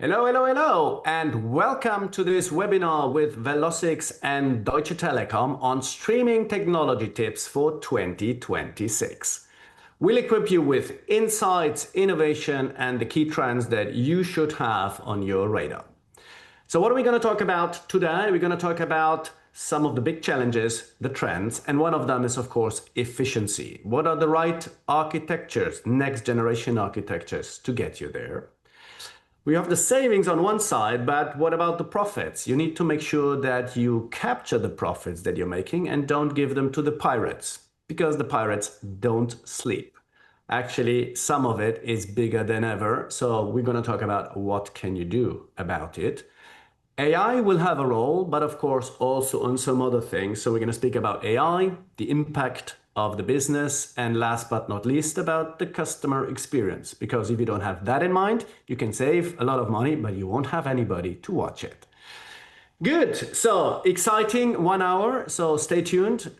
Hello, hello, hello, and welcome to this webinar with Velocix and Deutsche Telekom on streaming technology tips for 2026. We'll equip you with insights, innovation, and the key trends that you should have on your radar. So what are we going to talk about today? We're going to talk about some of the big challenges, the trends, and one of them is, of course, efficiency. What are the right architectures, next generation architectures to get you there? We have the savings on one side, but what about the profits? You need to make sure that you capture the profits that you're making and don't give them to the pirates, because the pirates don't sleep. Actually, some of it is bigger than ever, so we're going to talk about what can you do about it. AI will have a role, but of course also on some other things. So we're going to speak about AI, the impact of the business, and last but not least about the customer experience. Because if you don't have that in mind, you can save a lot of money, but you won't have anybody to watch it. Good, so exciting 1 hour, so stay tuned.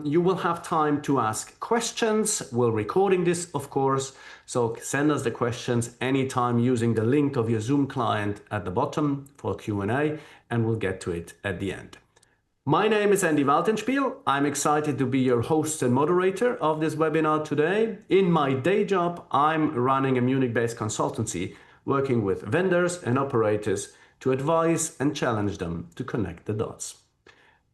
You will have time to ask questions. We're recording this, of course, so send us the questions anytime using the link of your Zoom client at the bottom for Q&A, and we'll get to it at the end. My name is 𝗧𝗲𝗰𝗵. I'm excited to be your host and moderator of this webinar today. In my day job, I'm running a Munich-based consultancy, working with vendors and operators to advise and challenge them to connect the dots.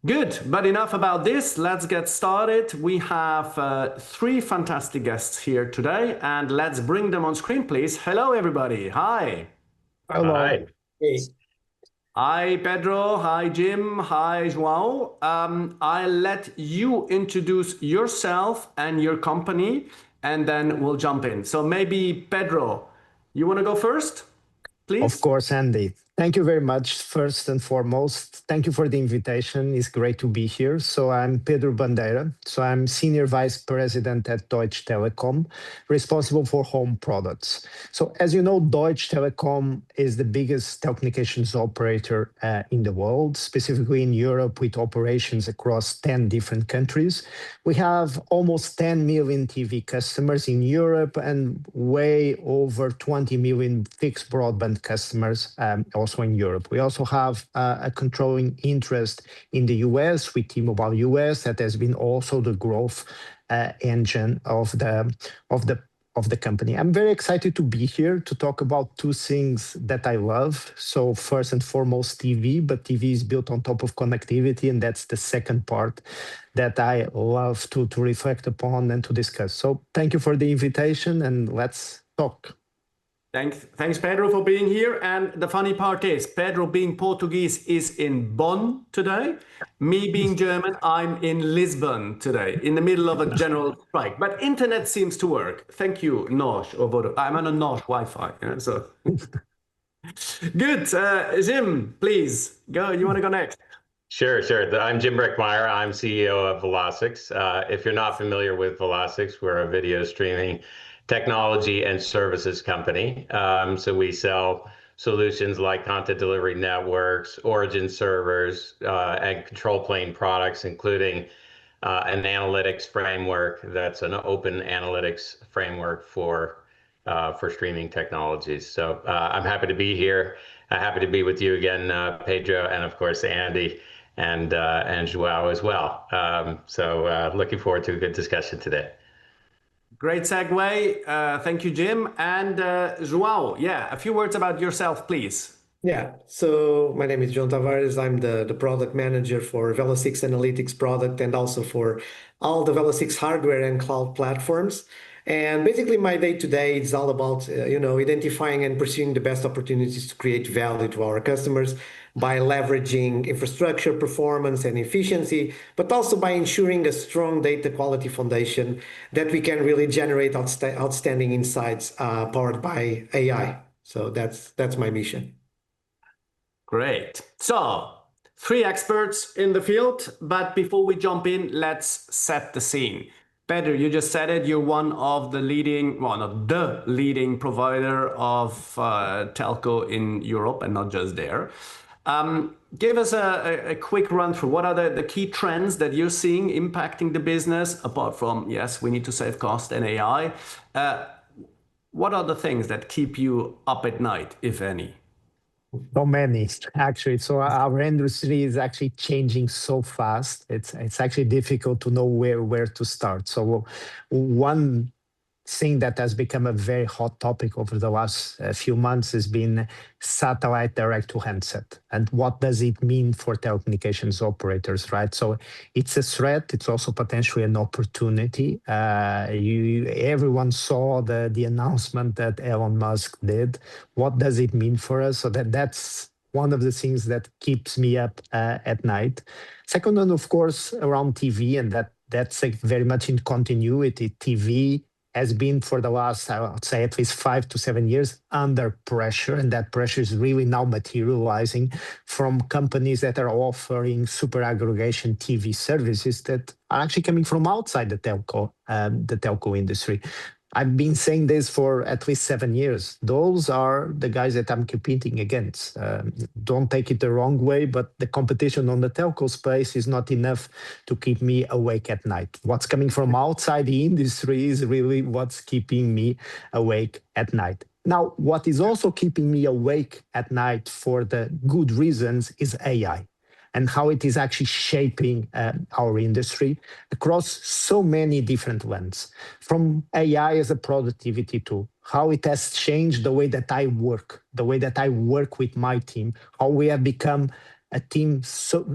Good, but enough about this. Let's get started. We have three fantastic guests here today, and let's bring them on screen, please. Hello, everybody. Hi. Hello. Hi. Hey. Hi, Pedro. Hi, Jim. Hi, João. I'll let you introduce yourself and your company, and then we'll jump in. So maybe, Pedro, you want to go first, please? Of course, Andy. Thank you very much. First and foremost, thank you for the invitation. It's great to be here. So I'm Pedro Bandeira. So I'm Senior Vice President at Deutsche Telekom, responsible for home products. So as you know, Deutsche Telekom is the biggest telecommunications operator in the world, specifically in Europe, with operations across 10 different countries. We have almost 10 million TV customers in Europe and way over 20 million fixed broadband customers also in Europe. We also have a controlling interest in the US with T-Mobile US that has been also the growth engine of the company. I'm very excited to be here to talk about two things that I love. So first and foremost, TV, but TV is built on top of connectivity, and that's the second part that I love to reflect upon and to discuss. So thank you for the invitation, and let's talk. Thanks, Pedro, for being here. And the funny part is, Pedro being Portuguese is in Bonn today. Me being German, I'm in Lisbon today, in the middle of a general strike. But internet seems to work. Thank you, 𝗏 or Vodafone. I'm on a 𝗏 Wi-Fi. So good. Jim, please go. You want to go next? Sure. I'm Brickmeier. I'm CEO of Velocix. If you're not familiar with Velocix, we're a video streaming technology and services company. So we sell solutions like content delivery networks, origin servers, and control plane products, including an analytics framework that's an open analytics framework for streaming technologies. So I'm happy to be here. Happy to be with you again, Pedro, and of course Andy and João as well. So looking forward to a good discussion today. Great segue. Thank you, Jim. And João, yeah, a few words about yourself, please. Yeah, so my name is João Tavares. I'm the product manager for Velocix Analytics product and also for all the Velocix hardware and cloud platforms. And basically my day-to-day is all about, identifying and pursuing the best opportunities to create value to our customers by leveraging infrastructure performance and efficiency, but also by ensuring a strong data quality foundation that we can really generate outstanding insights powered by AI. So that's my mission. Great. So, three experts in the field, but before we jump in, let's set the scene. Pedro, you just said it, you're one of the leading, well, not the leading provider of telco in Europe, and not just there. Give us a quick run through. What are the key trends that you're seeing impacting the business, apart from, yes, we need to save cost and AI? What are the things that keep you up at night, if any? So many, actually. So our industry is actually changing so fast. It's actually difficult to know where to start. So one thing that has become a very hot topic over the last few months has been satellite direct to handset. And what does it mean for telecommunications operators, right? So it's a threat. It's also potentially an opportunity. Everyone saw the announcement that Elon Musk did. What does it mean for us? So that's one of the things that keeps me up at night. Second one, of course, around TV, and that's very much in continuity. TV has been for the last, I would say, at least 5 to 7 years under pressure. And that pressure is really now materializing from companies that are offering super aggregation TV services that are actually coming from outside the telco industry. I've been saying this for at least 7 years. Those are the guys that I'm competing against. Don't take it the wrong way, but the competition on the telco space is not enough to keep me awake at night. What's coming from outside the industry is really what's keeping me awake at night. Now, what is also keeping me awake at night for the good reasons is AI, and how it is actually shaping our industry across so many different lens. From AI as a productivity tool, how it has changed the way that I work with my team, how we have become a team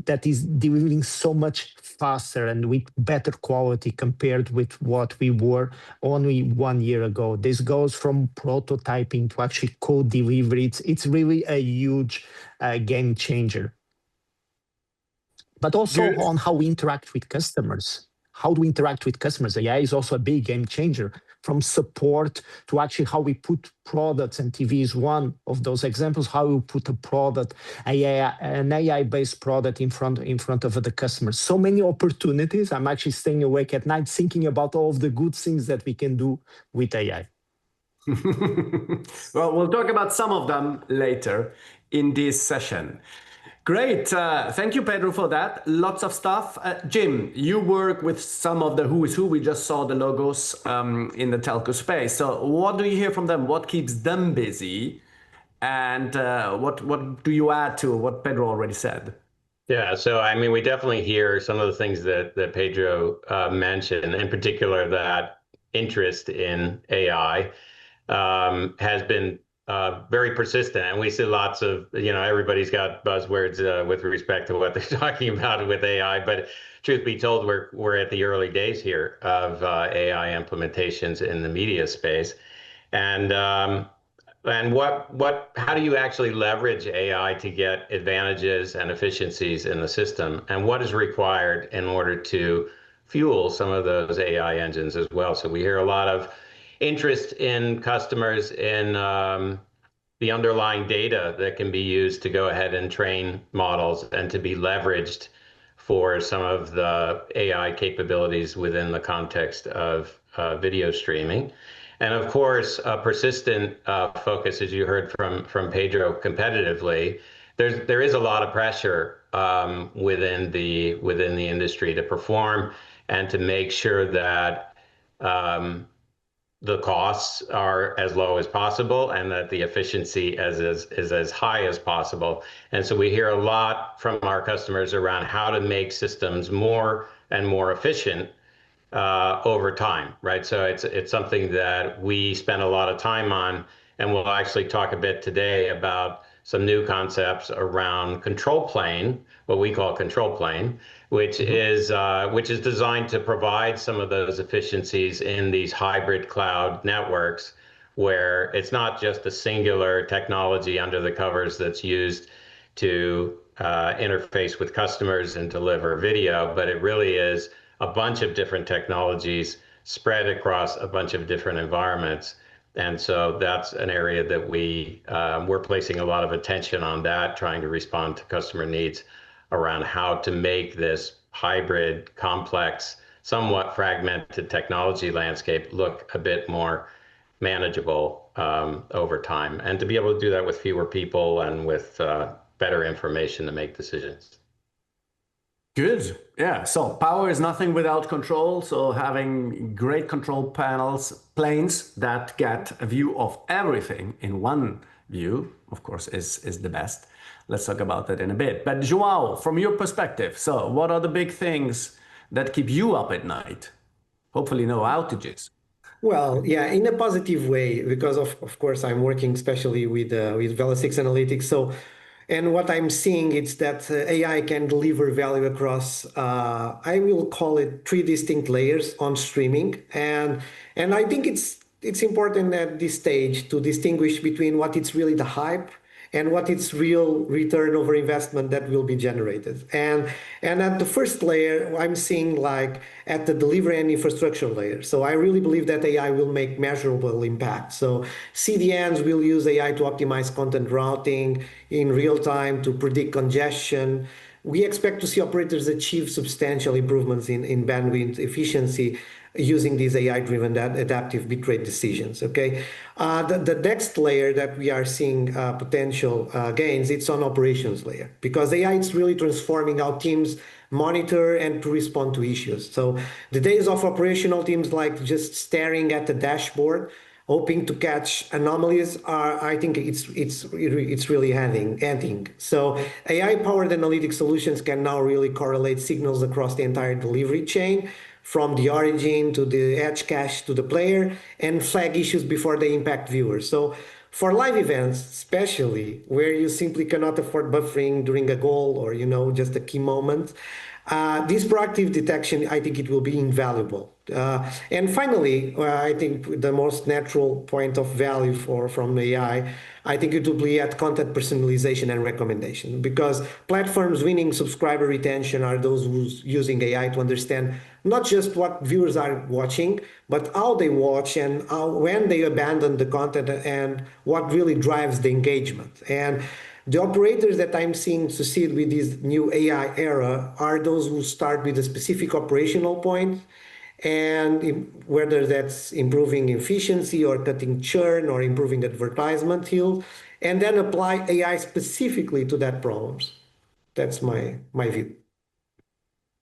that is delivering so much faster and with better quality compared with what we were only 1 year ago. This goes from prototyping to actually code delivery. It's really a huge game changer. But also on how we interact with customers. How do we interact with customers? AI is also a big game changer, from support to actually how we put products, and TV is one of those examples, how we put a product, an AI-based product in front of the customer. So many opportunities. I'm actually staying awake at night thinking about all of the good things that we can do with AI. Well, we'll talk about some of them later in this session. Great. Thank you, Pedro, for that. Lots of stuff. Jim, you work with some of the who is who. We just saw the logos in the telco space. So what do you hear from them? What keeps them busy? And what do you add to what Pedro already said? Yeah, so I mean, we definitely hear some of the things that Pedro mentioned, in particular that interest in AI has been very persistent, and we see lots of, everybody's got buzzwords with respect to what they're talking about with AI, but truth be told, we're at the early days here of AI implementations in the media space, and how do you actually leverage AI to get advantages and efficiencies in the system, and what is required in order to fuel some of those AI engines as well? So we hear a lot of interest in customers in the underlying data that can be used to go ahead and train models and to be leveraged for some of the AI capabilities within the context of video streaming. And of course, a persistent focus, as you heard from Pedro, competitively, there is a lot of pressure within the industry to perform and to make sure that the costs are as low as possible and that the efficiency is as high as possible. And so we hear a lot from our customers around how to make systems more and more efficient over time, right? So it's something that we spend a lot of time on, and we'll actually talk a bit today about some new concepts around control plane, what we call control plane, which is designed to provide some of those efficiencies in these hybrid cloud networks, where it's not just a singular technology under the covers that's used to interface with customers and deliver video, but it really is a bunch of different technologies spread across a bunch of different environments. And so that's an area that we're placing a lot of attention on, that trying to respond to customer needs around how to make this hybrid, complex, somewhat fragmented technology landscape look a bit more manageable over time, and to be able to do that with fewer people and with better information to make decisions. Good. Yeah. So power is nothing without control. So having great control planes that get a view of everything in one view, of course, is the best. Let's talk about that in a bit. But João, from your perspective, so what are the big things that keep you up at night? Hopefully no outages. Well, yeah, in a positive way, because of course I'm working especially with Velocix Analytics. So, and what I'm seeing is that AI can deliver value across I will call it 3 distinct layers on streaming, and I think it's important at this stage to distinguish between what is really the hype and what its real return over investment that will be generated. And at the first layer, I'm seeing like at the delivery and infrastructure layer. So I really believe that AI will make measurable impact. So CDNs will use AI to optimize content routing in real time to predict congestion. We expect to see operators achieve substantial improvements in bandwidth efficiency using these AI-driven adaptive bitrate decisions, okay? The next layer that we are seeing potential gains, it's on operations layer, because AI is really transforming how teams monitor and to respond to issues. So the days of operational teams like just staring at the dashboard, hoping to catch anomalies are, I think it's really ending. So AI-powered analytic solutions can now really correlate signals across the entire delivery chain, from the origin to the edge cache to the player, and flag issues before they impact viewers. So for live events, especially where you simply cannot afford buffering during a goal or just a key moment, this proactive detection, I think it will be invaluable. And finally, I think the most natural point of value from AI, I think it will be at content personalization and recommendation, because platforms winning subscriber retention are those who's using AI to understand not just what viewers are watching, but how they watch and when they abandon the content and what really drives the engagement. And the operators that I'm seeing succeed with this new AI era are those who start with a specific operational point, and whether that's improving efficiency or cutting churn or improving advertisement yield, and then apply AI specifically to that problems. That's my view.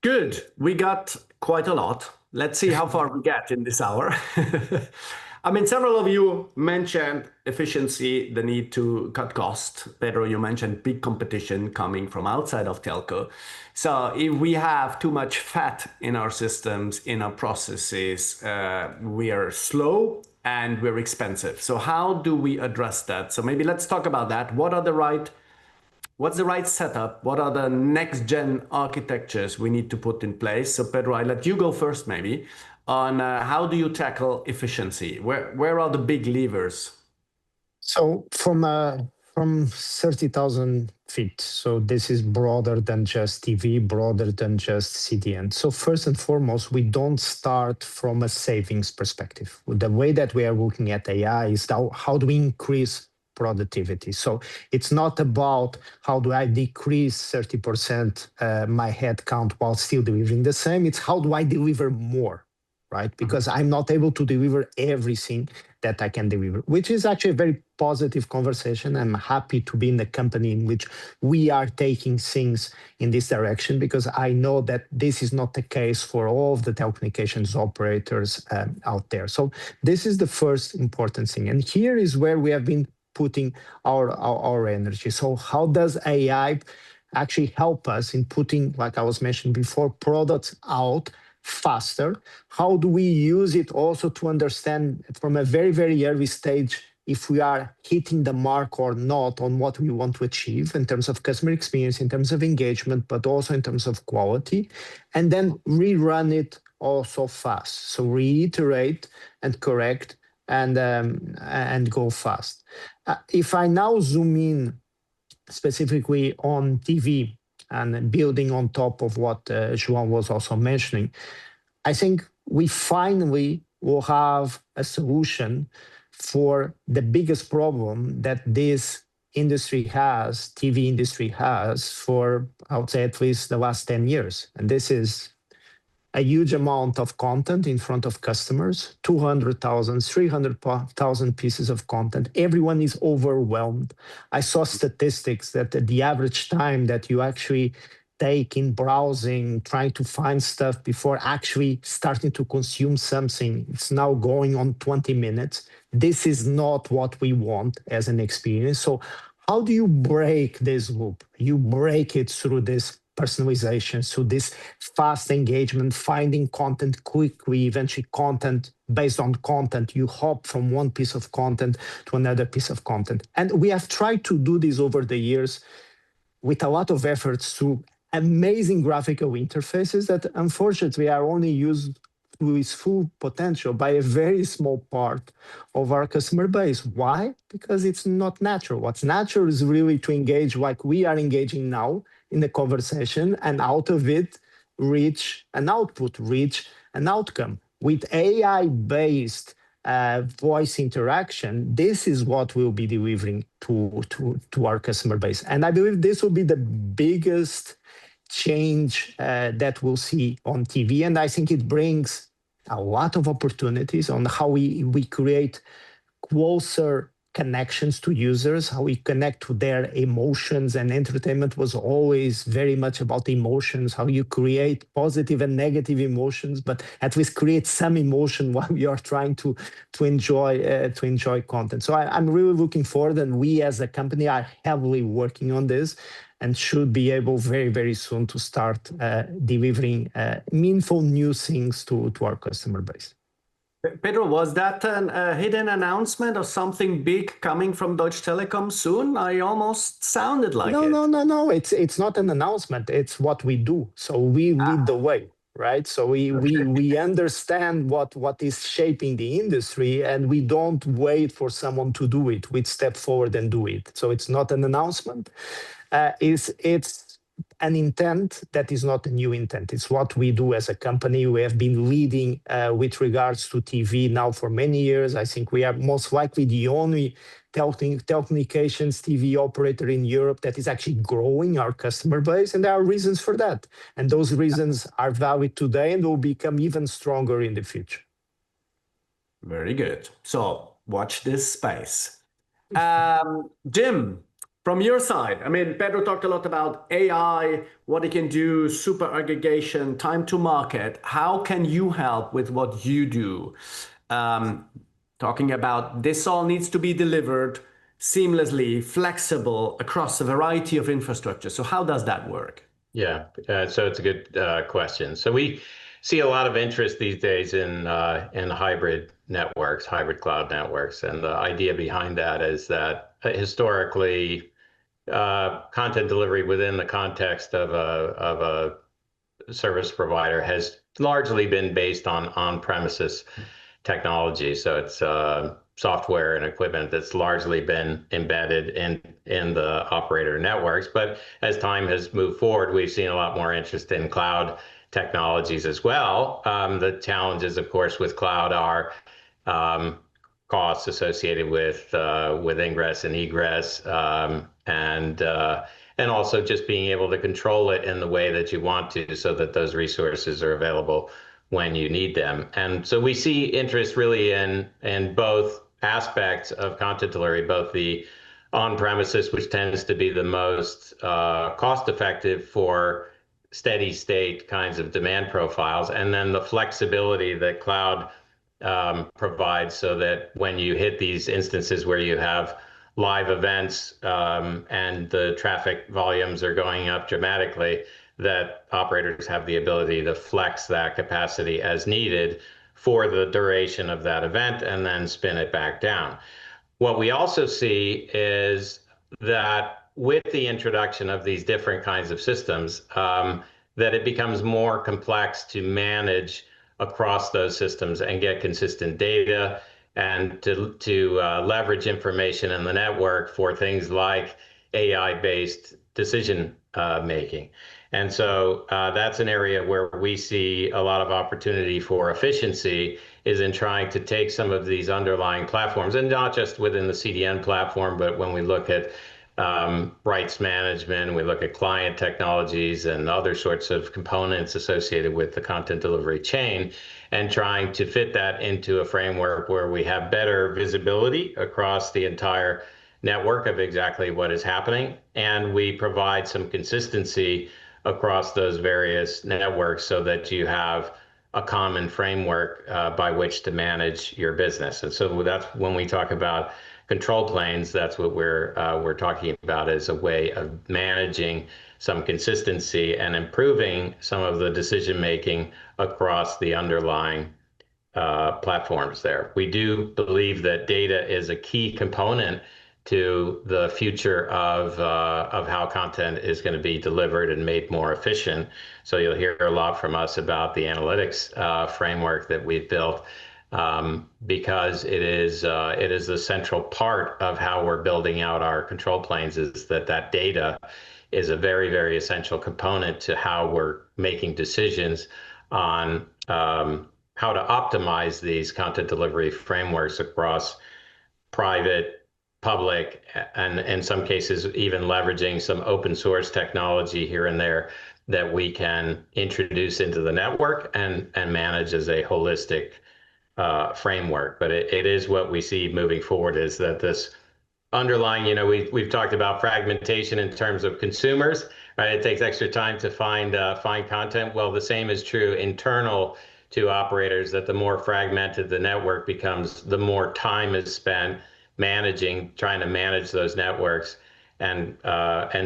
Good. We got quite a lot. Let's see how far we get in this hour. I mean, several of you mentioned efficiency, the need to cut costs. Pedro, you mentioned big competition coming from outside of telco. So if we have too much fat in our systems, in our processes, we are slow and we're expensive. So how do we address that? So maybe let's talk about that. What's the right setup? What are the next gen architectures we need to put in place? So Pedro, I let you go first maybe on how do you tackle efficiency? Where are the big levers? So from 30,000 feet, so this is broader than just TV, broader than just CDN. So first and foremost, we don't start from a savings perspective. The way that we are looking at AI is how do we increase productivity? So it's not about how do I decrease 30% my head count while still delivering the same. It's how do I deliver more, right? Because I'm not able to deliver everything that I can deliver, which is actually a very positive conversation. I'm happy to be in the company in which we are taking things in this direction, because I know that this is not the case for all of the telecommunications operators out there. So this is the first important thing. And here is where we have been putting our energy. So how does AI actually help us in putting, like I was mentioning before, products out faster? How do we use it also to understand from a very, very early stage if we are hitting the mark or not on what we want to achieve in terms of customer experience, in terms of engagement, but also in terms of quality, and then rerun it also fast. So reiterate and correct and go fast. If I now zoom in specifically on TV and building on top of what João was also mentioning, I think we finally will have a solution for the biggest problem that this industry has, TV industry has, for, I would say, at least the last 10 years. And this is a huge amount of content in front of customers, 200,000, 300,000 pieces of content. Everyone is overwhelmed. I saw statistics that the average time that you actually take in browsing, trying to find stuff before actually starting to consume something, it's now going on 20 minutes. This is not what we want as an experience. So how do you break this loop? You break it through this personalization, through this fast engagement, finding content quickly, eventually content based on content. You hop from one piece of content to another piece of content. And we have tried to do this over the years with a lot of efforts through amazing graphical interfaces that unfortunately are only used to its full potential by a very small part of our customer base. Why? Because it's not natural. What's natural is really to engage like we are engaging now in the conversation, and out of it, reach an output, reach an outcome. With AI-based voice interaction, this is what we'll be delivering to our customer base. And I believe this will be the biggest change that we'll see on TV. And I think it brings a lot of opportunities on how we create closer connections to users, how we connect to their emotions. And entertainment was always very much about emotions, how you create positive and negative emotions, but at least create some emotion while you are trying to enjoy content. So I'm really looking forward, and we as a company are heavily working on this and should be able very, very soon to start delivering meaningful new things to our customer base. Pedro, was that a hidden announcement of something big coming from Deutsche Telekom soon? I almost sounded like it. No. It's not an announcement. It's what we do. So we lead the way, right? So we understand what is shaping the industry, and we don't wait for someone to do it. We step forward and do it. So it's not an announcement. It's an intent that is not a new intent. It's what we do as a company. We have been leading with regards to TV now for many years. I think we are most likely the only telecommunications TV operator in Europe that is actually growing our customer base, and there are reasons for that. And those reasons are valid today and will become even stronger in the future. Very good. So watch this space. Jim, from your side, I mean, Pedro talked a lot about AI, what it can do, super aggregation, time to market. How can you help with what you do? Talking about this all needs to be delivered seamlessly, flexible across a variety of infrastructure. So how does that work? Yeah, so it's a good question. So we see a lot of interest these days in hybrid networks, hybrid cloud networks. And the idea behind that is that historically, content delivery within the context of a service provider has largely been based on on-premises technology. So it's software and equipment that's largely been embedded in the operator networks. But as time has moved forward, we've seen a lot more interest in cloud technologies as well. The challenges, of course, with cloud are costs associated with ingress and egress, and also just being able to control it in the way that you want to, so that those resources are available when you need them. And so we see interest really in both aspects of content delivery, both the on-premises, which tends to be the most cost-effective for steady state kinds of demand profiles, and then the flexibility that cloud provides, so that when you hit these instances where you have live events and the traffic volumes are going up dramatically, that operators have the ability to flex that capacity as needed for the duration of that event and then spin it back down. What we also see is that with the introduction of these different kinds of systems, that it becomes more complex to manage across those systems and get consistent data, and to leverage information in the network for things like AI-based decision making. And so that's an area where we see a lot of opportunity for efficiency, is in trying to take some of these underlying platforms, and not just within the CDN platform, but when we look at rights management, we look at client technologies and other sorts of components associated with the content delivery chain, and trying to fit that into a framework where we have better visibility across the entire network of exactly what is happening, and we provide some consistency across those various networks so that you have a common framework by which to manage your business. And so that's when we talk about control planes, that's what we're talking about, as a way of managing some consistency and improving some of the decision making across the underlying platforms there. We do believe that data is a key component to the future of how content is going to be delivered and made more efficient. So you'll hear a lot from us about the analytics framework that we've built, because it is the central part of how we're building out our control planes, is that data is a very, very essential component to how we're making decisions on how to optimize these content delivery frameworks across private, public, and in some cases even leveraging some open source technology here and there that we can introduce into the network and manage as a holistic framework. But it is what we see moving forward, is that this underlying, we've talked about fragmentation in terms of consumers, right? It takes extra time to find content. Well, the same is true internal to operators, that the more fragmented the network becomes, the more time is spent trying to manage those networks and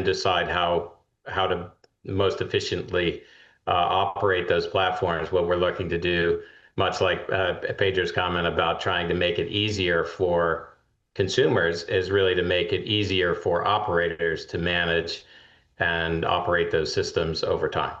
decide how to most efficiently operate those platforms. What we're looking to do, much like Pedro's comment about trying to make it easier for consumers, is really to make it easier for operators to manage and operate those systems over time.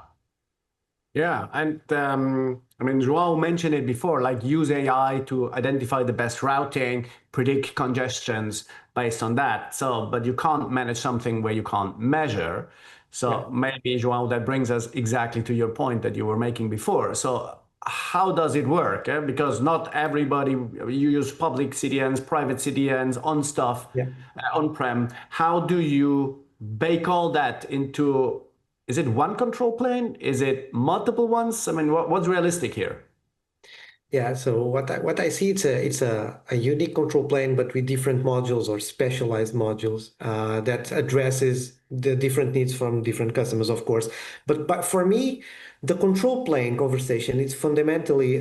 Yeah, and I mean, João mentioned it before, like use AI to identify the best routing, predict congestions based on that. So, but you can't manage something where you can't measure. So maybe, João, that brings us exactly to your point that you were making before. So how does it work? Because not everybody, you use public CDNs, private CDNs, on stuff, on-prem. How do you bake all that into, is it one control plane? Is it multiple ones? I mean, what's realistic here? Yeah, so what I see, it's a unique control plane, but with different modules or specialized modules that addresses the different needs from different customers, of course. But for me, the control plane conversation is fundamentally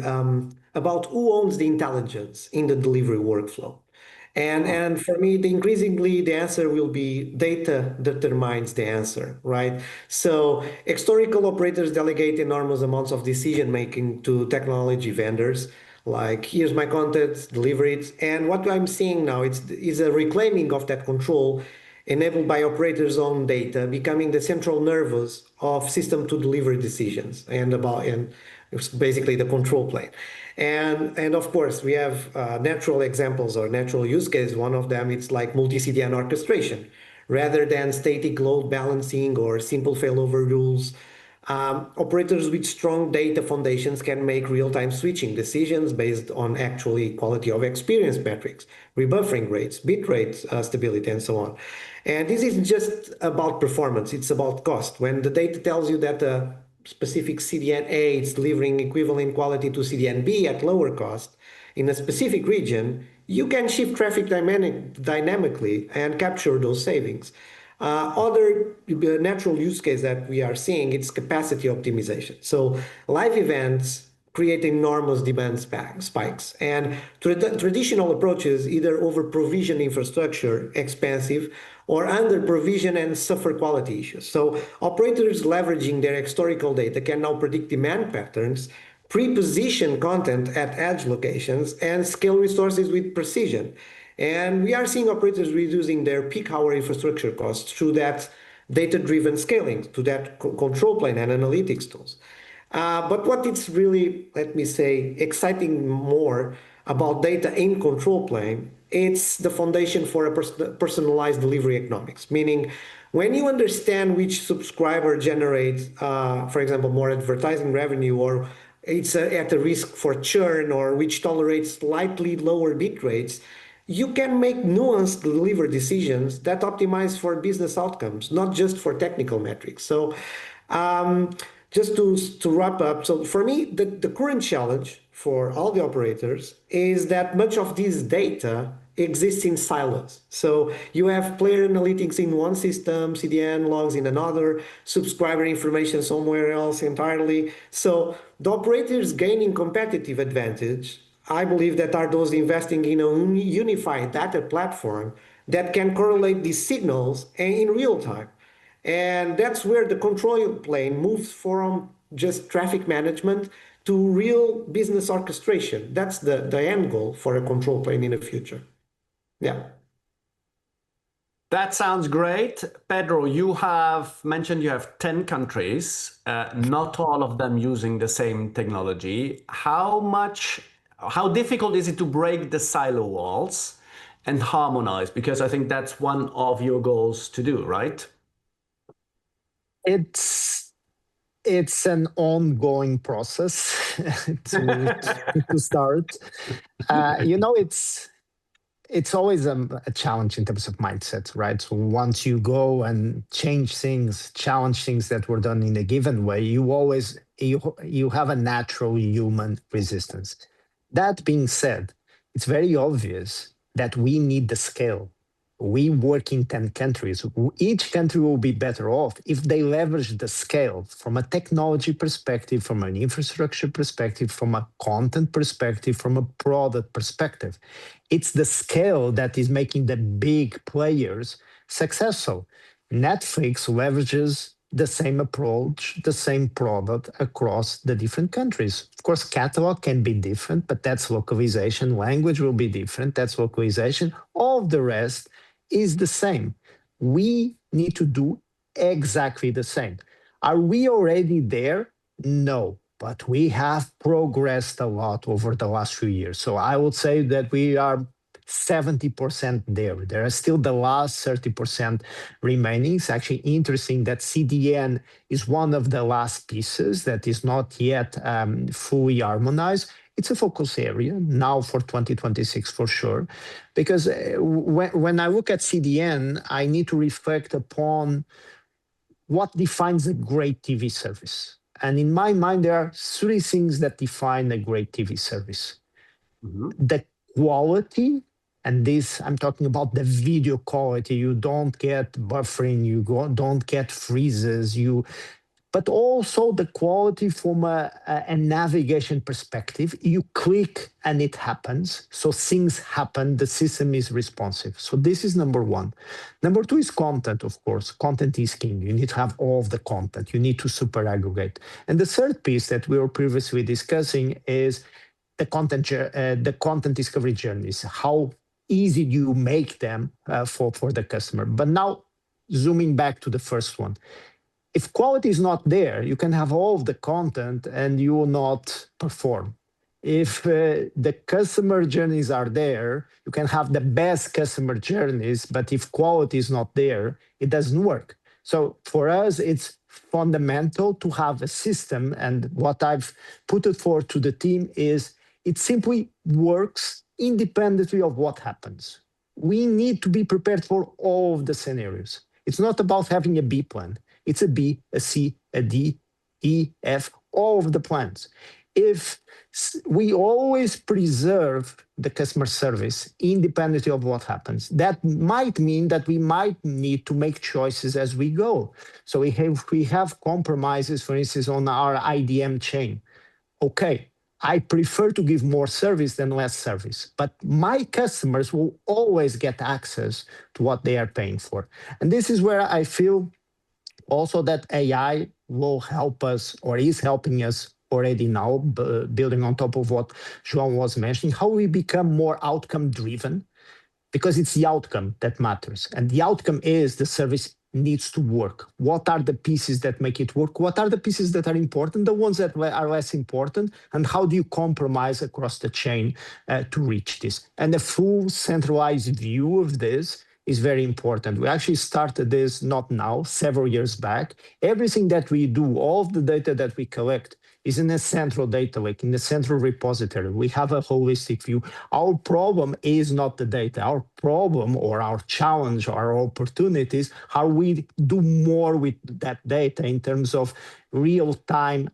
about who owns the intelligence in the delivery workflow. And for me, increasingly, the answer will be data determines the answer, right? So historical operators delegate enormous amounts of decision-making to technology vendors, like, here's my content, deliver it. And what I'm seeing now is a reclaiming of that control enabled by operators' own data, becoming the central nervous of system to deliver decisions, and it's basically the control plane. And of course, we have natural examples or natural use cases. One of them, it's like multi-CDN orchestration. Rather than static load balancing or simple failover rules, operators with strong data foundations can make real-time switching decisions based on actually quality of experience metrics, rebuffering rates, bit rate stability, and so on. And this isn't just about performance, it's about cost. When the data tells you that specific CDN A is delivering equivalent quality to CDN B at lower cost in a specific region, you can shift traffic dynamically and capture those savings. Other natural use case that we are seeing, it's capacity optimization. So live events create enormous demand spikes, and traditional approaches either over provision infrastructure, expensive, or under provision and suffer quality issues. So operators leveraging their historical data can now predict demand patterns, pre-position content at edge locations, and scale resources with precision. And we are seeing operators reducing their peak hour infrastructure costs through that data-driven scaling, to that control plane and analytics tools. But what it's really, let me say, exciting more about data in control plane, it's the foundation for a personalized delivery economics. Meaning, when you understand which subscriber generates, for example, more advertising revenue, or it's at a risk for churn, or which tolerates slightly lower bit rates, you can make nuanced delivery decisions that optimize for business outcomes, not just for technical metrics. So just to wrap up, so for me, the current challenge for all the operators is that much of this data existing silos. So you have player analytics in one system, CDN logs in another, subscriber information somewhere else entirely. So the operators gaining competitive advantage, I believe, that are those investing in a unified data platform that can correlate these signals in real time. And that's where the control plane moves from just traffic management to real business orchestration. That's the end goal for a control plane in the future. Yeah. That sounds great. Pedro, you have mentioned you have 10 countries, not all of them using the same technology. How difficult is it to break the silo walls and harmonize? Because I think that's one of your goals to do, right? It's an ongoing process to start. It's always a challenge in terms of mindset, right? So once you go and change things, challenge things that were done in a given way, you have a natural human resistance. That being said, it's very obvious that we need the scale. We work in 10 countries. Each country will be better off if they leverage the scale from a technology perspective, from an infrastructure perspective, from a content perspective, from a product perspective. It's the scale that is making the big players successful. Netflix leverages the same approach, the same product across the different countries. Of course, catalog can be different, but that's localization. Language will be different, that's localization. All of the rest is the same. We need to do exactly the same. Are we already there? No, but we have progressed a lot over the last few years. So I would say that we are 70% there. There are still the last 30% remaining. It's actually interesting that CDN is one of the last pieces that is not yet fully harmonized. It's a focus area now for 2026 for sure, because when I look at CDN, I need to reflect upon what defines a great TV service. And in my mind, there are three things that define a great TV service. The quality, and this, I'm talking about the video quality. You don't get buffering, you don't get freezes, but also the quality from a navigation perspective. You click and it happens. So things happen, the system is responsive. So this is number one. Number two is content, of course. Content is king. You need to have all of the content. You need to super aggregate. And the third piece that we were previously discussing is the content discovery journeys. How easy do you make them for the customer? But now, zooming back to the first one, if quality is not there, you can have all of the content and you will not perform. If the customer journeys are there, you can have the best customer journeys, but if quality is not there, it doesn't work. So for us, it's fundamental to have a system, and what I've put it forward to the team is it simply works independently of what happens. We need to be prepared for all of the scenarios. It's not about having a B plan. It's a B, a C, a D, E, F, all of the plans. If we always preserve the customer service independently of what happens, that might mean that we might need to make choices as we go. So we have compromises, for instance, on our IDM chain. Okay, I prefer to give more service than less service, but my customers will always get access to what they are paying for. And this is where I feel also that AI will help us, or is helping us already now, building on top of what João was mentioning, how we become more outcome driven, because it's the outcome that matters. And the outcome is the service needs to work. What are the pieces that make it work? What are the pieces that are important, the ones that are less important? And how do you compromise across the chain to reach this? And a full centralized view of this is very important. We actually started this not now, several years back. Everything that we do, all of the data that we collect is in a central data lake, in a central repository. We have a holistic view. Our problem is not the data. Our problem or our challenge or our opportunities, how we do more with that data in terms of real-time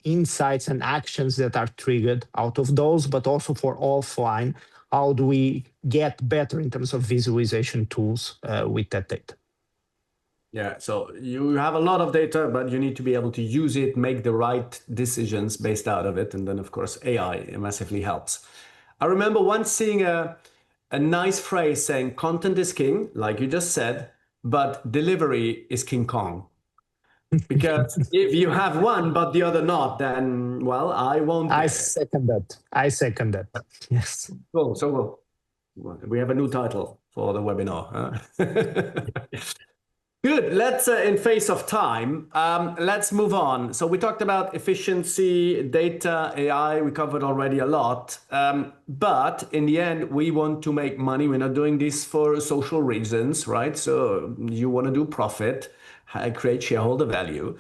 insights and actions that are triggered out of those, but also for offline, how do we get better in terms of visualization tools with that data? Yeah, so you have a lot of data, but you need to be able to use it, make the right decisions based out of it. And then, of course, AI massively helps. I remember once seeing a nice phrase saying content is king, like you just said, but delivery is King Kong. Because if you have one, but the other not, then, well, I won't. I second that. I second that. Yes. Cool. So we have a new title for the webinar. Huh? Good. Let's, in face of time, let's move on. So we talked about efficiency, data, AI. We covered already a lot. But in the end, we want to make money. We're not doing this for social reasons, right? So you want to do profit, create shareholder value.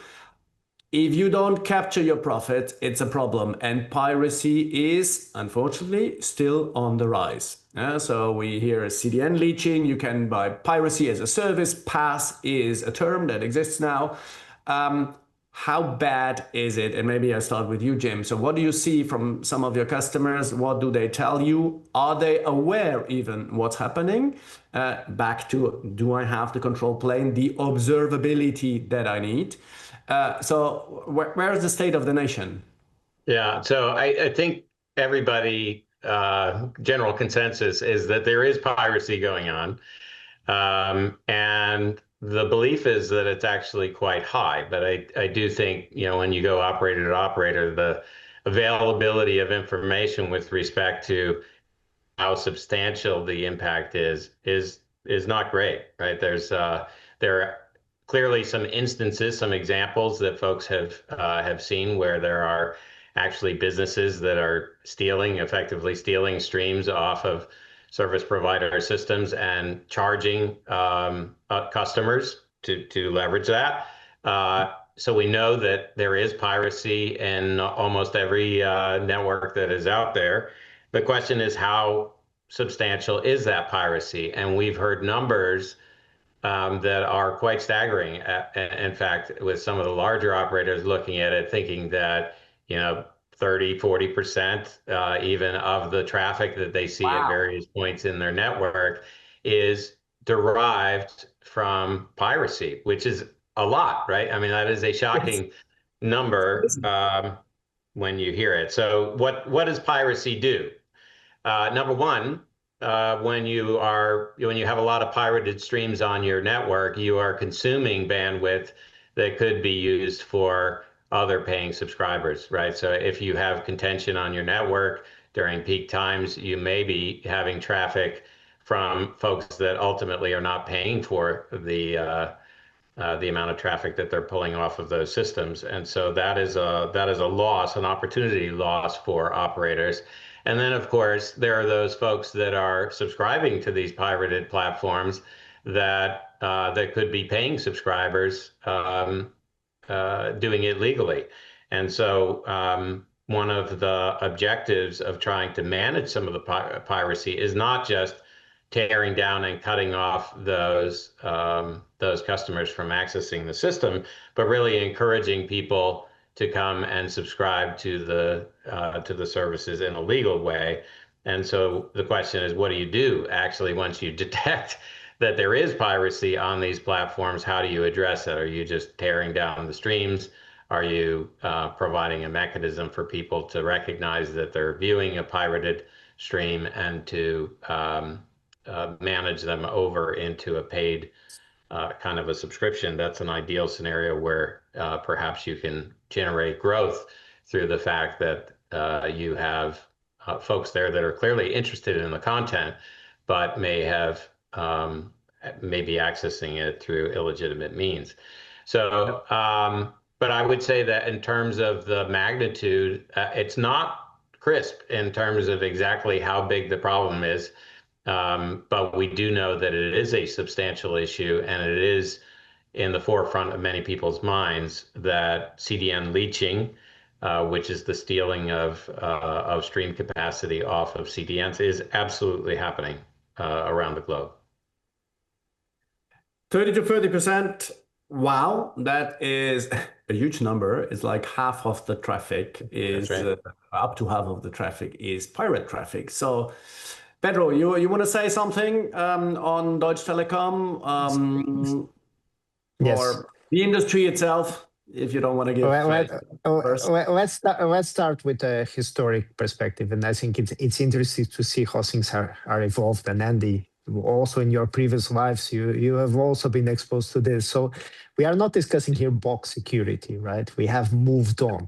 If you don't capture your profit, it's a problem. And piracy is, unfortunately, still on the rise. So we hear CDN leeching. You can buy piracy as a service. PaaS is a term that exists now. How bad is it? And maybe I start with you, Jim. So what do you see from some of your customers? What do they tell you? Are they aware even what's happening? Back to, do I have the control plane, the observability that I need? So where is the state of the nation? Yeah, so I think everybody, general consensus is that there is piracy going on. And the belief is that it's actually quite high. But I do think, when you go operator to operator, the availability of information with respect to how substantial the impact is not great, right? There are clearly some instances, some examples that folks have seen where there are actually businesses that are effectively stealing streams off of service provider systems and charging customers to leverage that. So we know that there is piracy in almost every network that is out there. The question is, how substantial is that piracy? And we've heard numbers that are quite staggering. In fact, with some of the larger operators looking at it, thinking that 30–40% even of the traffic that they see at various points in their network is derived from piracy, which is a lot, right? I mean, that is a shocking number when you hear it. So what does piracy do? Number one, when you have a lot of pirated streams on your network, you are consuming bandwidth that could be used for other paying subscribers, right? So if you have contention on your network during peak times, you may be having traffic from folks that ultimately are not paying for the amount of traffic that they're pulling off of those systems. And so that is a loss, an opportunity loss for operators. And then, of course, there are those folks that are subscribing to these pirated platforms that could be paying subscribers doing it legally. And so one of the objectives of trying to manage some of the piracy is not just tearing down and cutting off those customers from accessing the system, but really encouraging people to come and subscribe to the services in a legal way. And so the question is, what do you do actually once you detect that there is piracy on these platforms? How do you address it? Are you just tearing down the streams? Are you providing a mechanism for people to recognize that they're viewing a pirated stream and to manage them over into a paid kind of a subscription? That's an ideal scenario where perhaps you can generate growth through the fact that you have folks there that are clearly interested in the content, but may be accessing it through illegitimate means. So, but I would say that in terms of the magnitude, it's not crisp in terms of exactly how big the problem is. But we do know that it is a substantial issue, and it is in the forefront of many people's minds that CDN leeching, which is the stealing of stream capacity off of CDNs, is absolutely happening around the globe. 30 to 30%. Wow, that is a huge number. It's like half of the traffic is, That's right. Up to half of the traffic is pirate traffic. So Pedro, you want to say something on Deutsche Telekom Yes. or the industry itself, if you don't want to give first? Let's start with a historic perspective, and I think it's interesting to see how things are evolved. And Andy, also in your previous lives, you have also been exposed to this. So we are not discussing here box security, right? We have moved on.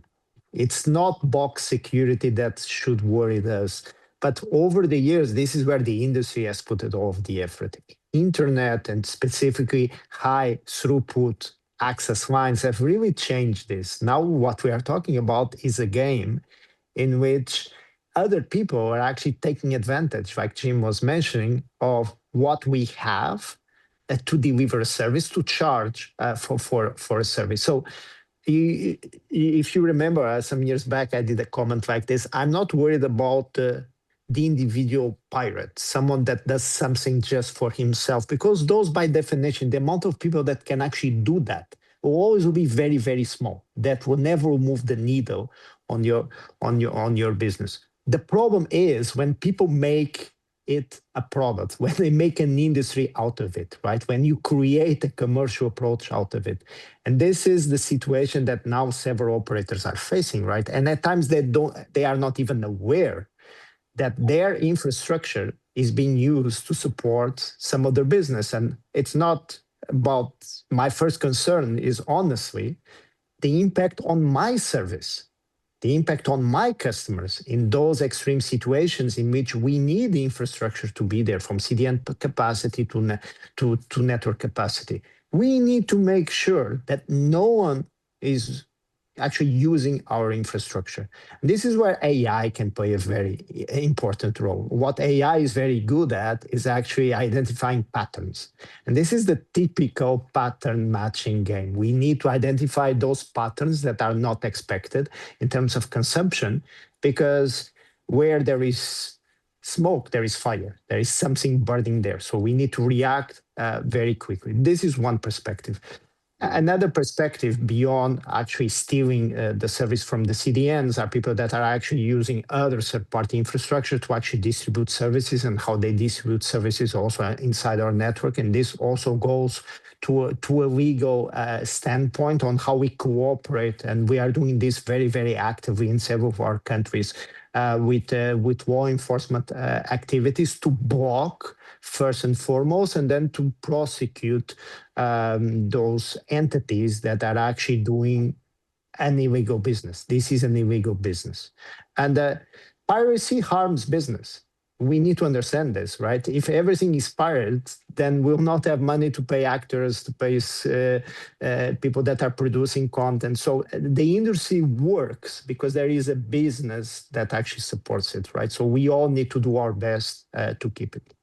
It's not box security that should worry us. But over the years, this is where the industry has put all of the effort. Internet and specifically high throughput access lines have really changed this. Now what we are talking about is a game in which other people are actually taking advantage, like Jim was mentioning, of what we have to deliver a service, to charge for a service. So if you remember, some years back, I did a comment like this: I'm not worried about the individual pirate, someone that does something just for himself, because those, by definition, the amount of people that can actually do that will always be very, very small. That will never move the needle on your business. The problem is when people make it a product, when they make an industry out of it, right? When you create a commercial approach out of it. And this is the situation that now several operators are facing, right? And at times they are not even aware that their infrastructure is being used to support some of their business. And it's not about, my first concern is honestly the impact on my service, the impact on my customers in those extreme situations in which we need the infrastructure to be there, from CDN capacity to network capacity. We need to make sure that no one is actually using our infrastructure. This is where AI can play a very important role. What AI is very good at is actually identifying patterns. And this is the typical pattern matching game. We need to identify those patterns that are not expected in terms of consumption, because where there is smoke, there is fire. There is something burning there. So we need to react very quickly. This is one perspective. Another perspective beyond actually stealing the service from the CDNs are people that are actually using other third-party infrastructure to actually distribute services, and how they distribute services also inside our network. And this also goes to a legal standpoint on how we cooperate. And we are doing this very, very actively in several of our countries with law enforcement activities to block first and foremost, and then to prosecute those entities that are actually doing an illegal business. This is an illegal business. And piracy harms business. We need to understand this, right? If everything is pirated, then we'll not have money to pay actors, to pay people that are producing content. So the industry works because there is a business that actually supports it, right? So we all need to do our best to keep it.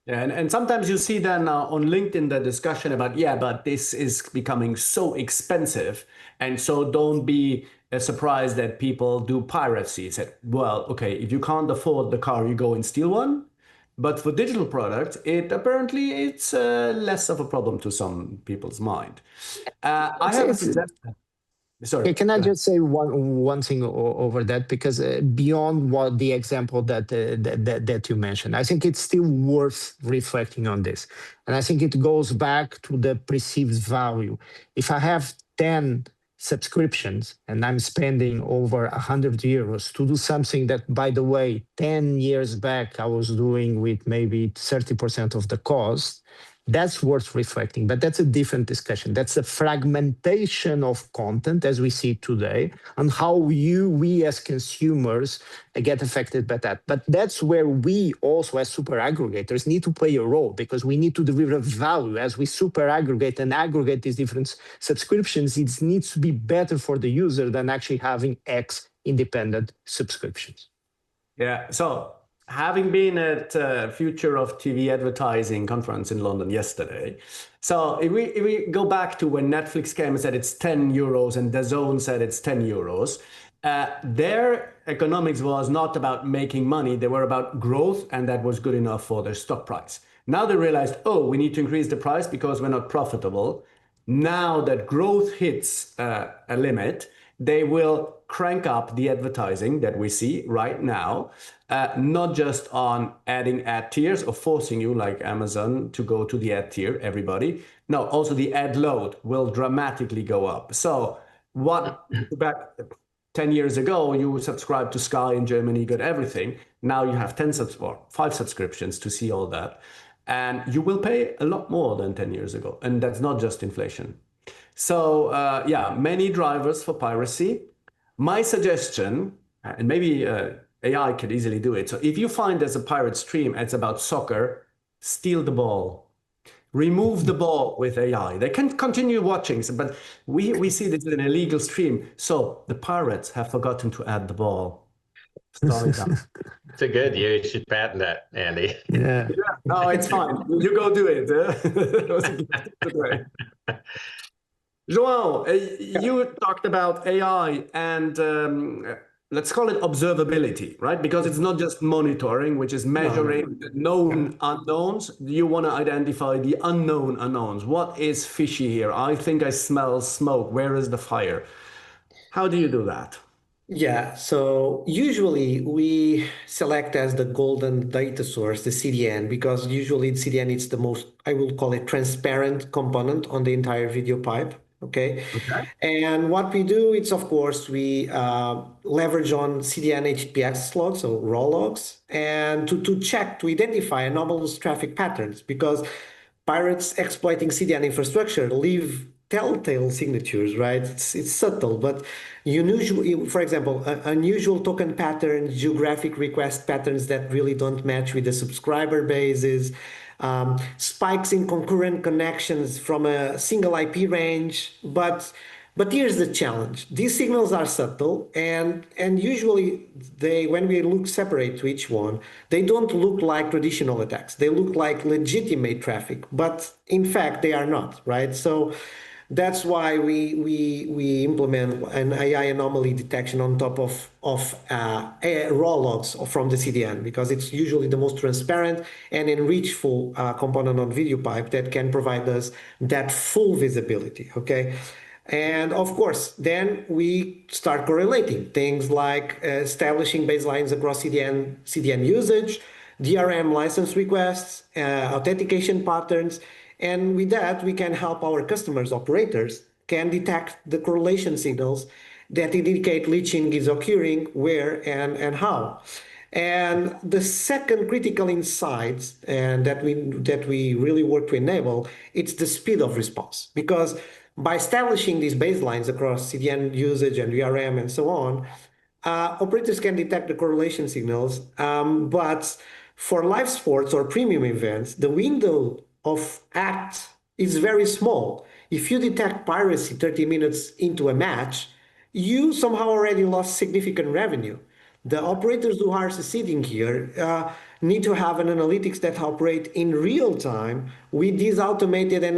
Yeah, and sometimes you see then on LinkedIn the discussion about, yeah, but this is becoming so expensive, and so don't be surprised that people do piracy. Said, well, okay, if you can't afford the car, you go and steal one. But for digital products, it's less of a problem to some people's mind. I have a suggestion. Sorry. Can I just say one thing over that? Because beyond what the example that you mentioned, I think it's still worth reflecting on this. And I think it goes back to the perceived value. If I have 10 subscriptions and I'm spending over 100 euros to do something that, by the way, 10 years back I was doing with maybe 30% of the cost, that's worth reflecting. But that's a different discussion. That's a fragmentation of content as we see today, and how we as consumers get affected by that. But that's where we also as super aggregators need to play a role, because we need to deliver value. As we super aggregate and aggregate these different subscriptions, it needs to be better for the user than actually having X independent subscriptions. Yeah, so having been at Future of TV Advertising conference in London yesterday, so if we go back to when Netflix came and said it's 10 euros and DAZN said it's 10 euros, their economics was not about making money, they were about growth, and that was good enough for their stock price. Now they realized, oh, we need to increase the price because we're not profitable. Now that growth hits a limit, they will crank up the advertising that we see right now, not just on adding ad tiers or forcing you like Amazon to go to the ad tier, everybody. No, also the ad load will dramatically go up. So what back 10 years ago, you subscribed to Sky in Germany, got everything. Now you have 5 subscriptions to see all that. And you will pay a lot more than 10 years ago. And that's not just inflation. So yeah, many drivers for piracy. My suggestion, and maybe AI could easily do it. So if you find there's a pirate stream, it's about soccer, steal the ball. Remove the ball with AI. They can continue watching, but we see this is an illegal stream. So the pirates have forgotten to add the ball. Sorry, it's a good. You should patent that, Andy. Yeah. No, it's fine. You go do it. That was a good way. João, you talked about AI and let's call it observability, right? Because it's not just monitoring, which is measuring known unknowns. You want to identify the unknown unknowns. What is fishy here? I think I smell smoke. Where is the fire? How do you do that? Yeah, so usually we select as the golden data source, the CDN, because usually the CDN is the most, I will call it transparent component on the entire video pipe. Okay. And what we do is, of course, we leverage on CDN HTTPS logs, so raw logs, and to check, to identify anomalous traffic patterns, because pirates exploiting CDN infrastructure leave telltale signatures, right? It's subtle, but unusual, for example, unusual token patterns, geographic request patterns that really don't match with the subscriber bases, spikes in concurrent connections from a single IP range. But here's the challenge. These signals are subtle, and usually when we look separate to each one, they don't look like traditional attacks. They look like legitimate traffic, but in fact they are not, right? So that's why we implement an AI anomaly detection on top of raw logs from the CDN, because it's usually the most transparent and enrichful component on video pipe that can provide us that full visibility, okay? And of course, then we start correlating things like establishing baselines across CDN usage, DRM license requests, authentication patterns. And with that, we can help our customers, operators, can detect the correlation signals that indicate leeching is occurring, where and how. And the second critical insight, and that we really work to enable, it's the speed of response. Because by establishing these baselines across CDN usage and VRM and so on, operators can detect the correlation signals. But for live sports or premium events, the window of act is very small. If you detect piracy 30 minutes into a match, you somehow already lost significant revenue. The operators who are succeeding here need to have an analytics that operate in real time with these automated and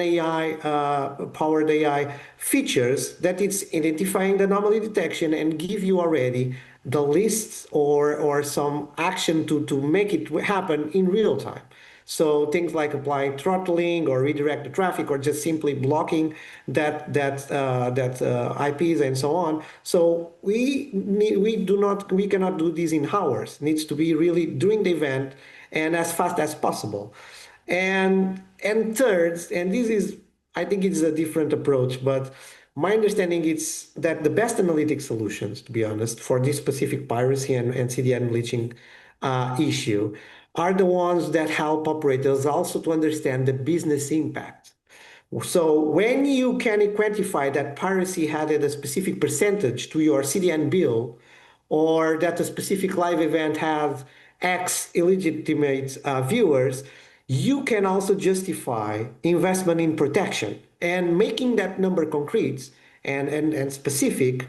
powered AI features that it's identifying the anomaly detection and give you already the lists or some action to make it happen in real time. So things like applying throttling or redirect the traffic or just simply blocking that IPs and so on. So we cannot do this in hours. It needs to be really during the event and as fast as possible. And third, and this is, I think it's a different approach, but my understanding is that the best analytic solutions, to be honest, for this specific piracy and CDN leeching issue are the ones that help operators also to understand the business impact. So when you can quantify that piracy added a specific percentage to your CDN bill, or that a specific live event has X illegitimate viewers, you can also justify investment in protection, and making that number concrete and specific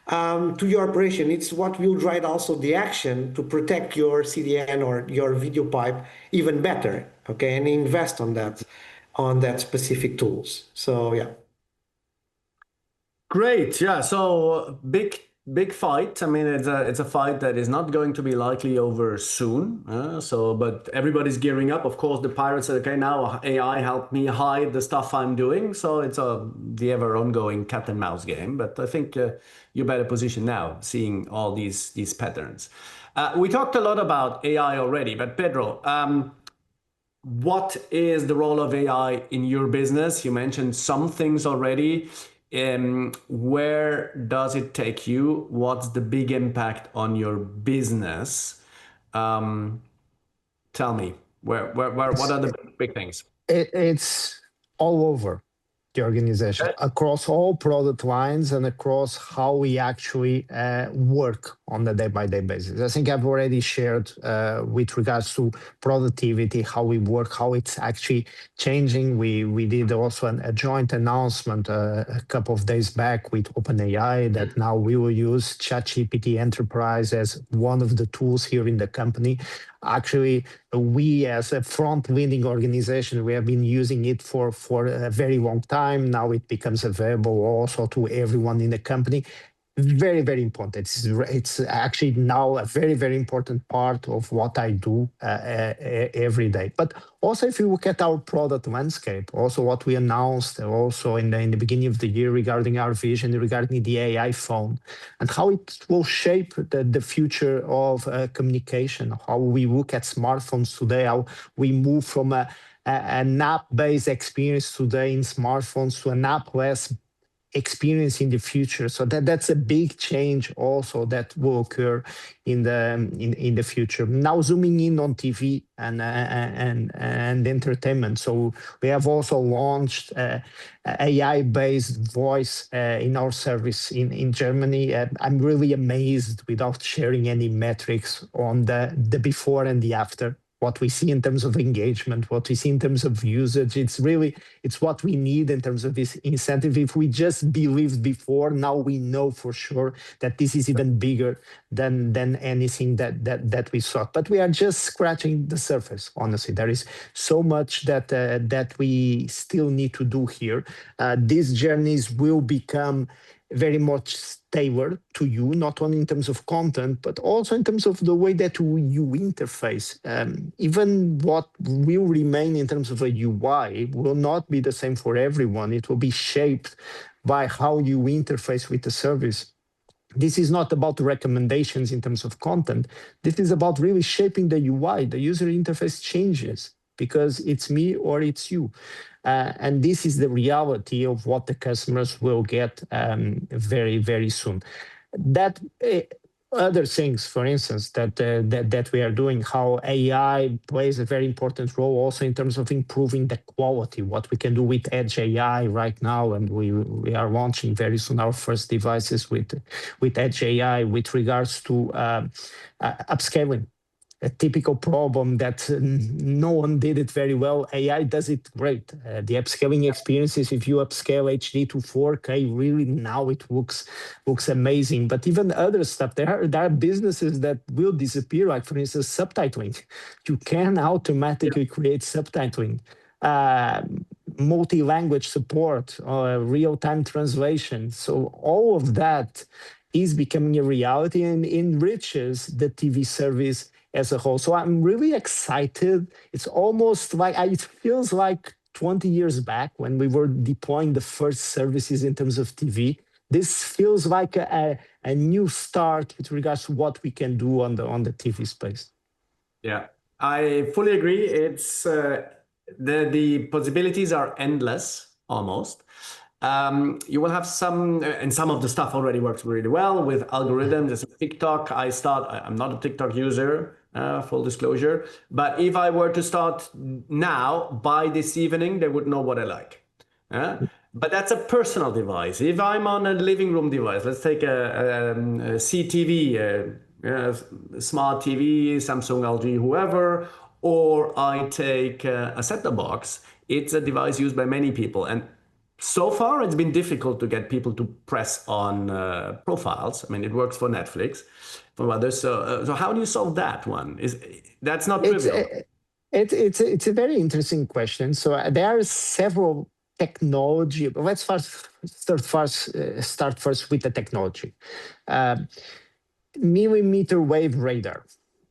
to your operation. It's what will drive also the action to protect your CDN or your video pipe even better, okay, and invest on that specific tools. So yeah. Great. Yeah. So big big fight. I mean, it's a fight that is not going to be likely over soon. But everybody's gearing up. Of course, the pirates said, okay, now AI help me hide the stuff I'm doing. So it's the ever ongoing cat and mouse game. But I think you're better positioned now, seeing all these patterns. We talked a lot about AI already, but Pedro, what is the role of AI in your business? You mentioned some things already. Where does it take you? What's the big impact on your business? Tell me, what are the big things? It's all over the organization, across all product lines and across how we actually work on a day-by-day basis. I think I've already shared with regards to productivity, how we work, how it's actually changing. We did also a joint announcement a couple of days back with OpenAI that now we will use ChatGPT Enterprise as one of the tools here in the company. Actually, we as a front-leading organization, we have been using it for a very long time. Now it becomes available also to everyone in the company. Very, very important. It's actually now a very, very important part of what I do every day. But also, if you look at our product landscape, also what we announced also in the beginning of the year regarding our vision, regarding the AI phone, and how it will shape the future of communication, how we look at smartphones today, how we move from an app-based experience today in smartphones to an app-less experience in the future. So that's a big change also that will occur in the future. Now zooming in on TV and entertainment. So we have also launched AI-based voice in our service in Germany. I'm really amazed, without sharing any metrics, on the before and the after. What we see in terms of engagement, what we see in terms of usage, it's what we need in terms of this incentive. If we just believed before, now we know for sure that this is even bigger than anything that we saw. But we are just scratching the surface, honestly. There is so much that we still need to do here. These journeys will become very much tailored to you, not only in terms of content, but also in terms of the way that you interface. Even what will remain in terms of a UI will not be the same for everyone. It will be shaped by how you interface with the service. This is not about recommendations in terms of content. This is about really shaping the UI. The user interface changes because it's me or it's you. And this is the reality of what the customers will get very, very soon. That other things, for instance, that we are doing, how AI plays a very important role also in terms of improving the quality, what we can do with Edge AI right now, and we are launching very soon our first devices with Edge AI with regards to upscaling. A typical problem that no one did it very well. AI does it great. The upscaling experiences, if you upscale HD to 4K, really now it looks amazing. But even other stuff, there are businesses that will disappear, like for instance, subtitling. You can automatically create subtitling. Multi-language support, real-time translation. So all of that is becoming a reality and enriches the TV service as a whole. So I'm really excited. It's almost like, it feels like 20 years back when we were deploying the first services in terms of TV. This feels like a new start with regards to what we can do on the TV space. Yeah, I fully agree. It's the possibilities are endless almost. You will have some, and some of the stuff already works really well with algorithms. As TikTok, I'm not a TikTok user, full disclosure, but if I were to start now, by this evening, they would know what I like. But that's a personal device. If I'm on a living room device, let's take a CTV, smart TV, Samsung, LG, whoever, or I take a set-top box, it's a device used by many people. And so far, it's been difficult to get people to press on profiles. I mean, it works for Netflix, for others. So how do you solve that one? That's not trivial. It's a very interesting question. So there are several technology. Let's start first with the technology. Millimeter wave radar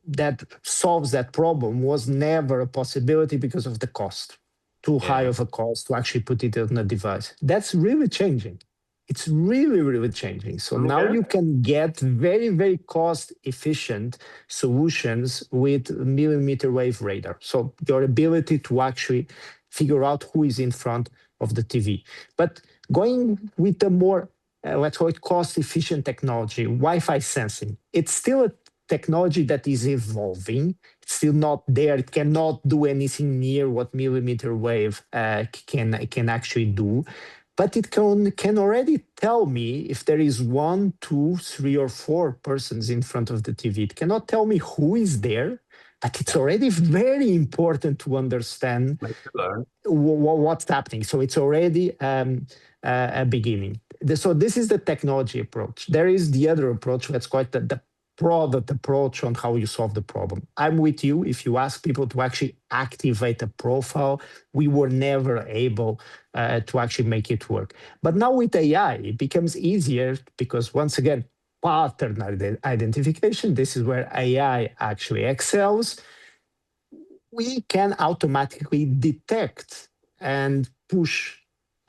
that solves that problem was never a possibility because of the cost. Too high of a cost to actually put it on a device. That's really changing. It's really, really changing. So now you can get very, very cost-efficient solutions with millimeter wave radar. So your ability to actually figure out who is in front of the TV. But going with a more, let's call it cost-efficient technology, Wi-Fi sensing, it's still a technology that is evolving. It's still not there. It cannot do anything near what millimeter wave can actually do. But it can already tell me if there is 1, 2, 3, or 4 persons in front of the TV. It cannot tell me who is there, but it's already very important to understand what's happening. So it's already a beginning. So this is the technology approach. There is the other approach, let's call it the product approach on how you solve the problem. I'm with you. If you ask people to actually activate a profile, we were never able to actually make it work. But now with AI, it becomes easier because once again, pattern identification, this is where AI actually excels. We can automatically detect and push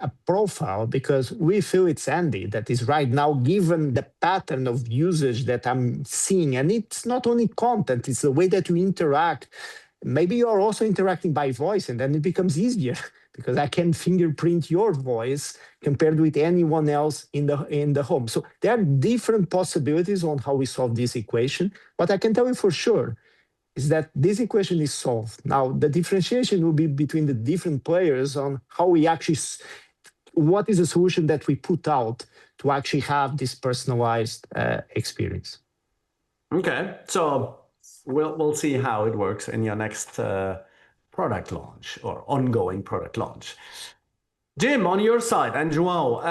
a profile because we feel it's Andy that is right now, given the pattern of usage that I'm seeing. And it's not only content, it's the way that you interact. Maybe you're also interacting by voice, and then it becomes easier because I can fingerprint your voice compared with anyone else in the home. So there are different possibilities on how we solve this equation. What I can tell you for sure is that this equation is solved. Now, the differentiation will be between the different players on how we actually, what is the solution that we put out to actually have this personalized experience. Okay, so we'll see how it works in your next product launch or ongoing product launch. Jim, on your side, and João,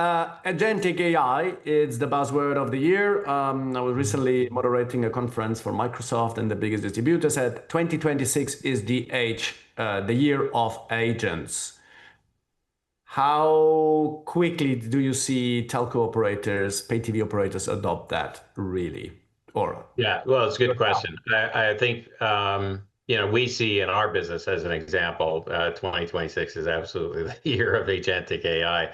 agentic AI is the buzzword of the year. I was recently moderating a conference for Microsoft, and the biggest distributor said 2026 is the year of agents. How quickly do you see telco operators, pay TV operators adopt that really? Yeah, well, it's a good question. I think, we see in our business as an example, 2026 is absolutely the year of agentic AI.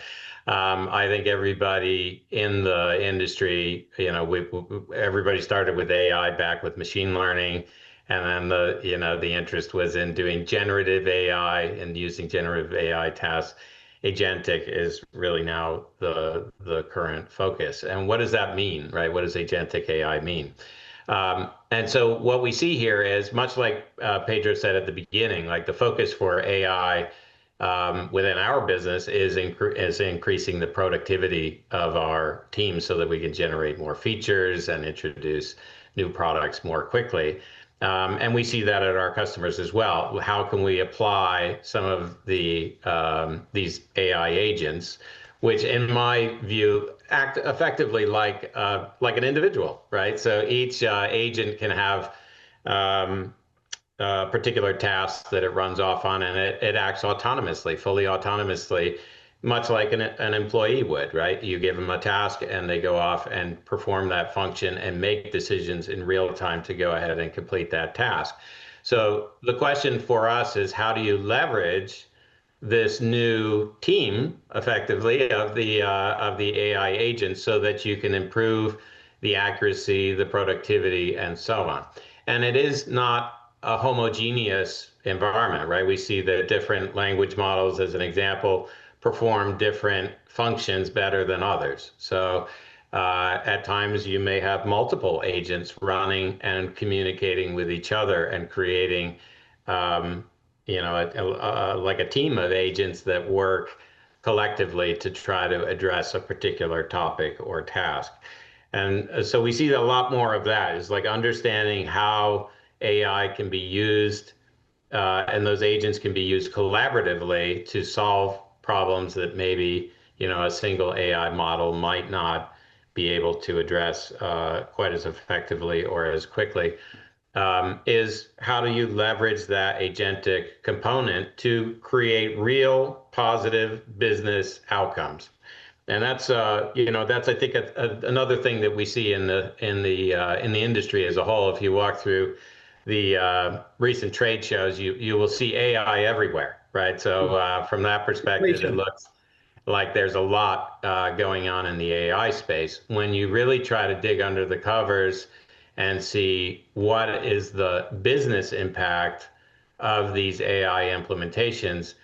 I think everybody in the industry, everybody started with AI back with machine learning. And then the interest was in doing generative AI and using generative AI tasks. Agentic is really now the current focus. And what does that mean, right? What does agentic AI mean? And so what we see here is much like Pedro said at the beginning, like the focus for AI within our business is increasing the productivity of our team so that we can generate more features and introduce new products more quickly. And we see that at our customers as well. How can we apply some of these AI agents, which in my view act effectively like an individual, right? So each agent can have particular tasks that it runs off on, and it acts autonomously, fully autonomously, much like an employee would, right? You give them a task and they go off and perform that function and make decisions in real time to go ahead and complete that task. So the question for us is, how do you leverage this new team effectively of the AI agents so that you can improve the accuracy, the productivity, and so on? And it is not a homogeneous environment, right? We see that different language models, as an example, perform different functions better than others. So at times you may have multiple agents running and communicating with each other and creating like a team of agents that work collectively to try to address a particular topic or task. And so we see a lot more of that, is like understanding how AI can be used and those agents can be used collaboratively to solve problems that maybe a single AI model might not be able to address quite as effectively or as quickly. is how do you leverage that agentic component to create real positive business outcomes? And that's that's I think another thing that we see in the industry as a whole. If you walk through the recent trade shows, you will see AI everywhere, right? So from that perspective, it looks like there's a lot going on in the AI space. When you really try to dig under the covers and see what is the business impact of these AI implementations,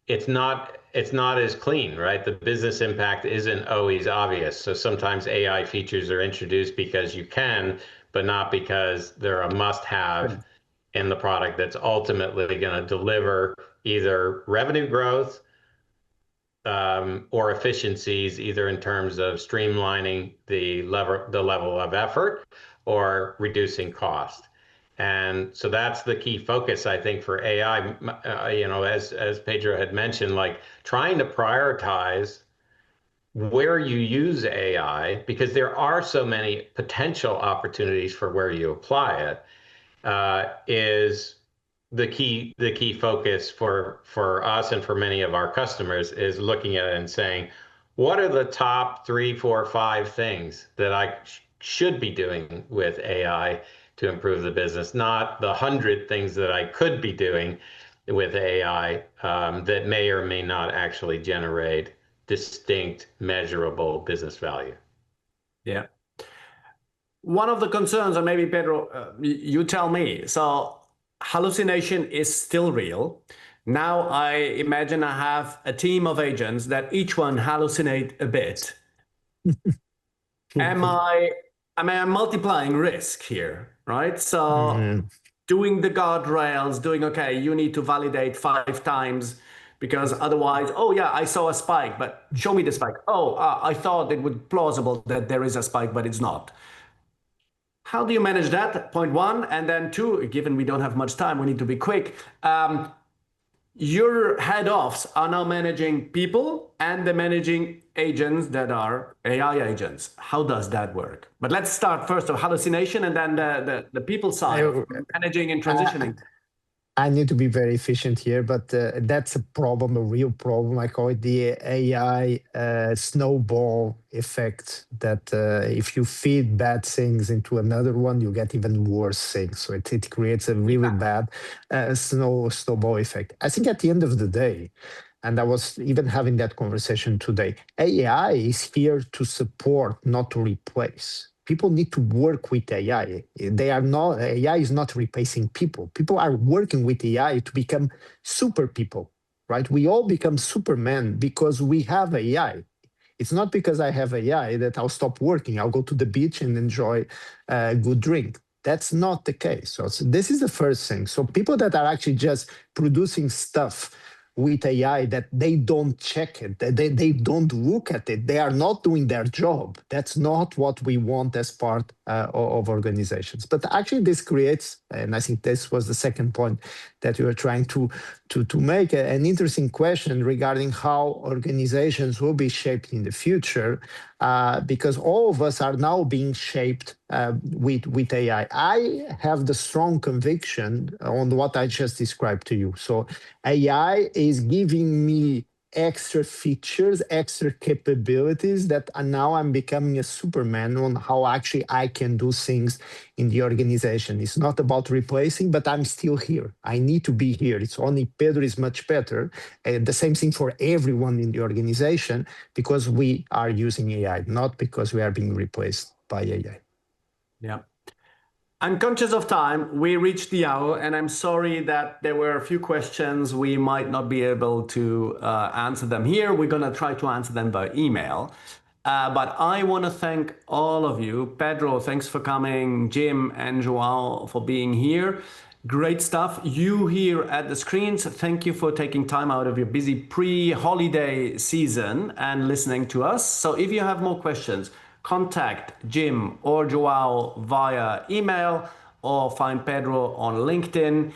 it's not as clean, right? The business impact isn't always obvious. So sometimes AI features are introduced because you can, but not because they're a must-have in the product that's ultimately going to deliver either revenue growth or efficiencies, either in terms of streamlining the level of effort or reducing cost. And so that's the key focus, I think, for AI. As Pedro had mentioned, like trying to prioritize where you use AI, because there are so many potential opportunities for where you apply it, is the key focus for us and for many of our customers, is looking at it and saying, what are the top 3, 4, 5 things that I should be doing with AI to improve the business, not the 100 things that I could be doing with AI that may or may not actually generate distinct, measurable business value. Yeah. One of the concerns, and maybe Pedro, you tell me, so hallucination is still real. Now I imagine I have a team of agents that each one hallucinate a bit. Am I multiplying risk here, right? So doing the guardrails, okay, you need to validate 5 times because otherwise, oh yeah, I saw a spike, but show me the spike. Oh, I thought it would be plausible that there is a spike, but it's not. How do you manage that? Point 1. And then 2, given we don't have much time, we need to be quick. Your head-offs are now managing people and they're managing agents that are AI agents. How does that work? But let's start first of hallucination and then the people side, managing and transitioning. I need to be very efficient here, but that's a problem, a real problem. I call it the AI snowball effect, that if you feed bad things into another one, you get even worse things. So it creates a really bad snowball effect. I think at the end of the day, and I was even having that conversation today, AI is here to support, not to replace. People need to work with AI. AI is not replacing people. People are working with AI to become super people, right? We all become Superman because we have AI. It's not because I have AI that I'll stop working. I'll go to the beach and enjoy a good drink. That's not the case. So this is the first thing. So people that are actually just producing stuff with AI, that they don't check it, they don't look at it, they are not doing their job. That's not what we want as part of organizations. But actually this creates, and I think this was the second point that you were trying to make, an interesting question regarding how organizations will be shaped in the future, because all of us are now being shaped with AI. I have the strong conviction on what I just described to you. So AI is giving me extra features, extra capabilities that now I'm becoming a Superman on how actually I can do things in the organization. It's not about replacing, but I'm still here. I need to be here. It's only Pedro is much better. The same thing for everyone in the organization, because we are using AI, not because we are being replaced by AI. Yeah. I'm conscious of time. We reached the hour, and I'm sorry that there were a few questions we might not be able to answer them here. We're going to try to answer them by email. But I want to thank all of you. Pedro, thanks for coming. Jim and João for being here. Great stuff. You here at the screens, thank you for taking time out of your busy pre-holiday season and listening to us. So if you have more questions, contact Jim or João via email, or find Pedro on LinkedIn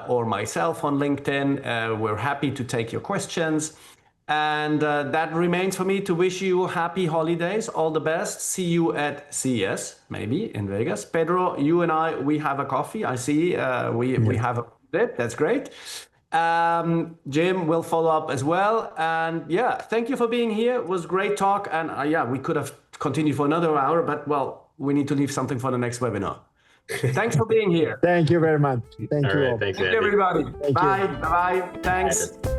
or myself on LinkedIn. We're happy to take your questions. And that remains for me to wish you happy holidays, all the best. See you at CES, maybe in Vegas. Pedro, you and I, we have a coffee. I see we have a bit. That's great. Jim will follow up as well. And yeah, thank you for being here. It was great talk. And yeah, we could have continued for another hour, but well, we need to leave something for the next webinar. Thanks for being here. Thank you very much. Thank you all. Thanks, Thank you, everybody. Thank Bye. you. Bye. Thanks. Bye.